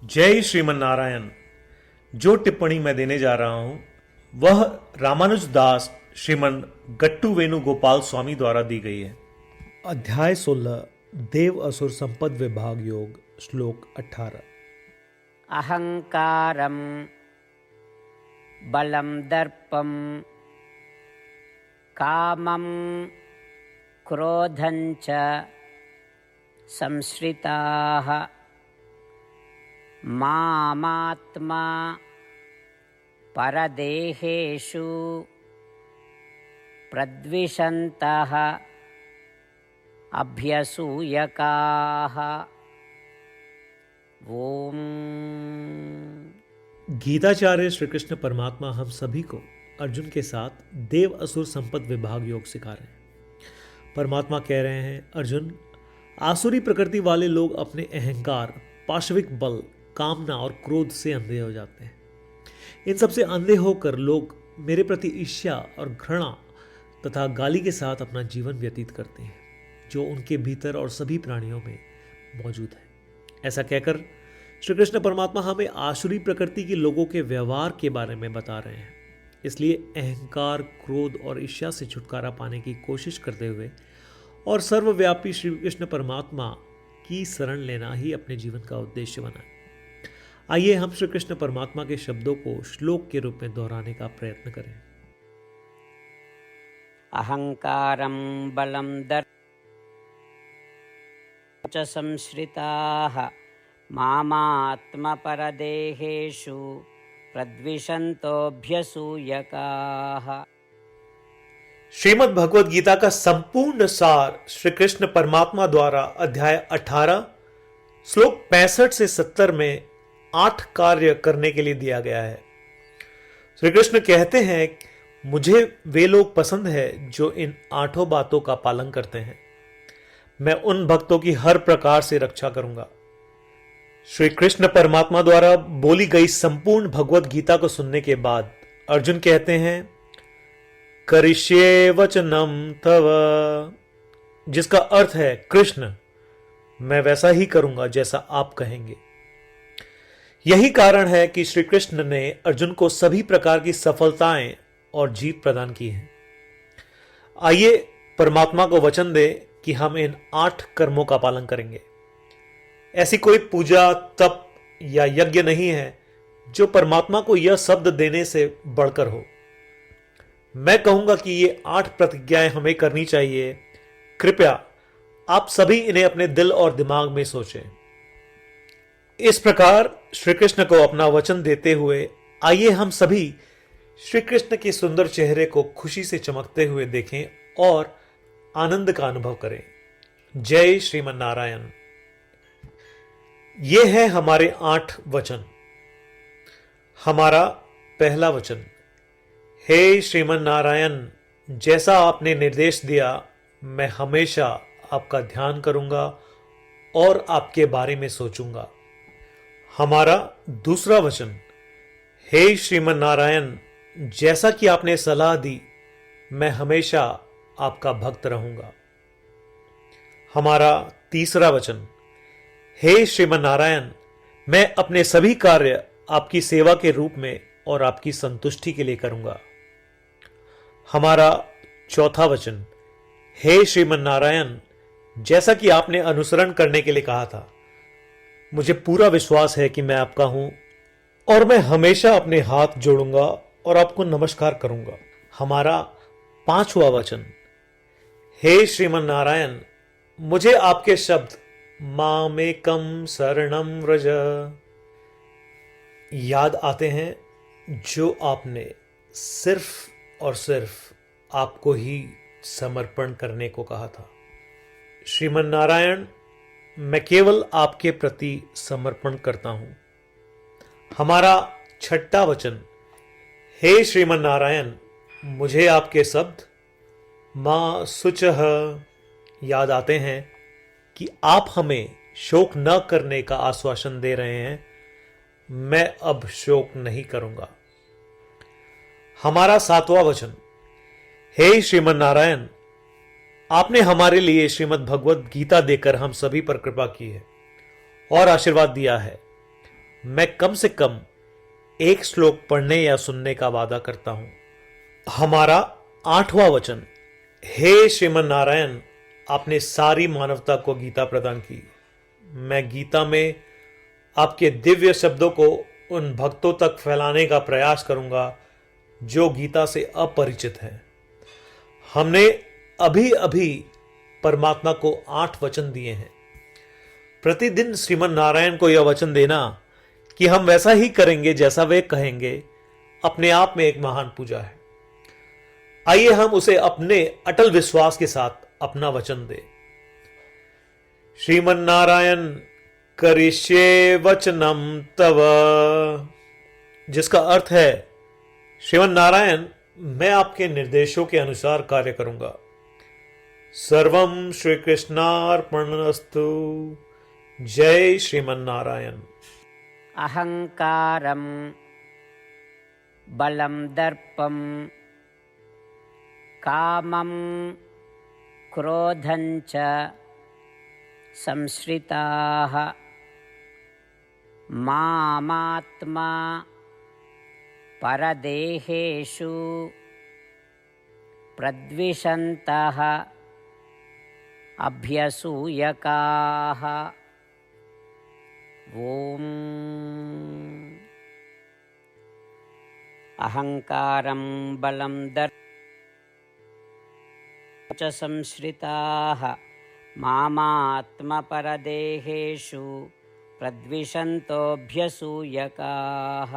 जय श्रीमन नारायण। जो टिप्पणी मैं देने जा रहा हूं वह रामानुज दास श्रीमन गट्टू वेणुगोपाल स्वामी द्वारा दी गई है। अध्याय 16 देव असुर संपद विभाग योग श्लोक 18। अहंकारं बलं दर्पं कामं क्रोधं च संश्रिताः मामात्मा परदेहेषु प्रद्विषन्तः अभ्यसूयकाः। ओम। गीताचार्य श्री कृष्ण परमात्मा हम सभी को अर्जुन के साथ देव असुर संपद विभाग योग सिखा रहे हैं। परमात्मा कह रहे हैं, अर्जुन, आसुरी प्रकृति वाले लोग अपने अहंकार, पाशविक बल, कामना और क्रोध से अंधे हो जाते हैं। इन सबसे अंधे होकर लोग मेरे प्रति ईर्ष्या और घृणा तथा गाली के साथ अपना जीवन व्यतीत करते हैं, जो उनके भीतर और सभी प्राणियों में मौजूद है। ऐसा कहकर श्री कृष्ण परमात्मा हमें आसुरी प्रकृति के लोगों के व्यवहार के बारे में बता रहे हैं। इसलिए अहंकार, क्रोध और ईर्ष्या से छुटकारा पाने की कोशिश करते हुए और सर्वव्यापी श्री कृष्ण परमात्मा की शरण लेना ही अपने जीवन का उद्देश्य बनाए। आइए हम श्री कृष्ण परमात्मा के शब्दों को श्लोक के रूप में दोहराने का प्रयत्न करें। अहंकारं बलं दर्पं च संश्रिताः मामात्मपरदेहेषु प्रद्विषन्तोऽभ्यसूयकाः। श्रीमद् भगवद गीता का संपूर्ण सार श्री कृष्ण परमात्मा द्वारा अध्याय 18 श्लोक 65 से 70 में 8 कार्य करने के लिए दिया गया है। श्री कृष्ण कहते हैं, मुझे वे लोग पसंद है जो इन 8 बातों का पालन करते हैं। मैं उन भक्तों की हर प्रकार से रक्षा करूंगा। श्री कृष्ण परमात्मा द्वारा बोली गई संपूर्ण भगवद गीता को सुनने के बाद अर्जुन कहते हैं, करिष्ये वचनम तव, जिसका अर्थ है, कृष्ण, मैं वैसा ही करूंगा जैसा आप कहेंगे। यही कारण है कि श्री कृष्ण ने अर्जुन को सभी प्रकार की सफलताएं और जीत प्रदान की है। आइए परमात्मा को वचन दे कि हम इन 8 कर्मों का पालन करेंगे। ऐसी कोई पूजा, तप या यज्ञ नहीं है जो परमात्मा को यह शब्द देने से बढ़कर हो। मैं कहूंगा कि ये 8 प्रतिज्ञाएं हमें करनी चाहिए। कृपया आप सभी इन्हें अपने दिल और दिमाग में सोचें। इस प्रकार श्री कृष्ण को अपना वचन देते हुए आइए हम सभी श्री कृष्ण के सुंदर चेहरे को खुशी से चमकते हुए देखें और आनंद का अनुभव करें। जय श्रीमन नारायण। ये है हमारे 8 वचन। हमारा पहला वचन, हे श्रीमन नारायण, जैसा आपने निर्देश दिया मैं हमेशा आपका ध्यान करूंगा और आपके बारे में सोचूंगा। हमारा दूसरा वचन, हे श्रीमन नारायण, जैसा कि आपने सलाह दी मैं हमेशा आपका भक्त रहूंगा। हमारा तीसरा वचन, हे श्रीमन नारायण, मैं अपने सभी कार्य आपकी सेवा के रूप में और आपकी संतुष्टि के लिए करूंगा। हमारा चौथा वचन, हे श्रीमन नारायण, जैसा कि आपने अनुसरण करने के लिए कहा था, मुझे पूरा विश्वास है कि मैं आपका हूं और मैं हमेशा अपने हाथ जोड़ूंगा और आपको नमस्कार करूंगा। हमारा पांचवा वचन, हे श्रीमन नारायण, मुझे आपके शब्द मामेकम शरणम व्रज याद आते हैं, जो आपने सिर्फ और सिर्फ आपको ही समर्पण करने को कहा था। श्रीमन नारायण, मैं केवल आपके प्रति समर्पण करता हूं। हमारा छठा वचन, हे श्रीमन नारायण, मुझे आपके शब्द मां शुचः याद आते हैं कि आप हमें शोक न करने का आश्वासन दे रहे हैं। मैं अब शोक नहीं करूंगा। हमारा सातवां वचन, हे श्रीमन नारायण, आपने हमारे लिए श्रीमद् भगवद गीता देकर हम सभी पर कृपा की है और आशीर्वाद दिया है। मैं कम से कम एक श्लोक पढ़ने या सुनने का वादा करता हूं। हमारा 8वां वचन, हे श्रीमन नारायण, आपने सारी मानवता को गीता प्रदान की। मैं गीता में आपके दिव्य शब्दों को उन भक्तों तक फैलाने का प्रयास करूंगा जो गीता से अपरिचित हैं। हमने अभी अभी परमात्मा को 8 वचन दिए हैं। प्रतिदिन श्रीमन नारायण को यह वचन देना कि हम वैसा ही करेंगे जैसा वे कहेंगे, अपने आप में एक महान पूजा है। आइए हम उसे अपने अटल विश्वास के साथ अपना वचन दें। श्रीमन नारायण करिष्ये वचनम तव, जिसका अर्थ है, श्रीमन नारायण, मैं आपके निर्देशों के अनुसार कार्य करूंगा। सर्वम श्री कृष्णार्पणमस्तु। जय श्रीमन नारायण। अहंकारं बलं दर्पं कामं क्रोधं च संश्रिताः मामात्मा परदेहेषु प्रद्विषन्तः अभ्यसूयकाः। ॐ अहंकारं बलं दर्पं च संश्रिताः मामात्मपरदेहेषु प्रद्विषन्तोऽभ्यसूयकाः।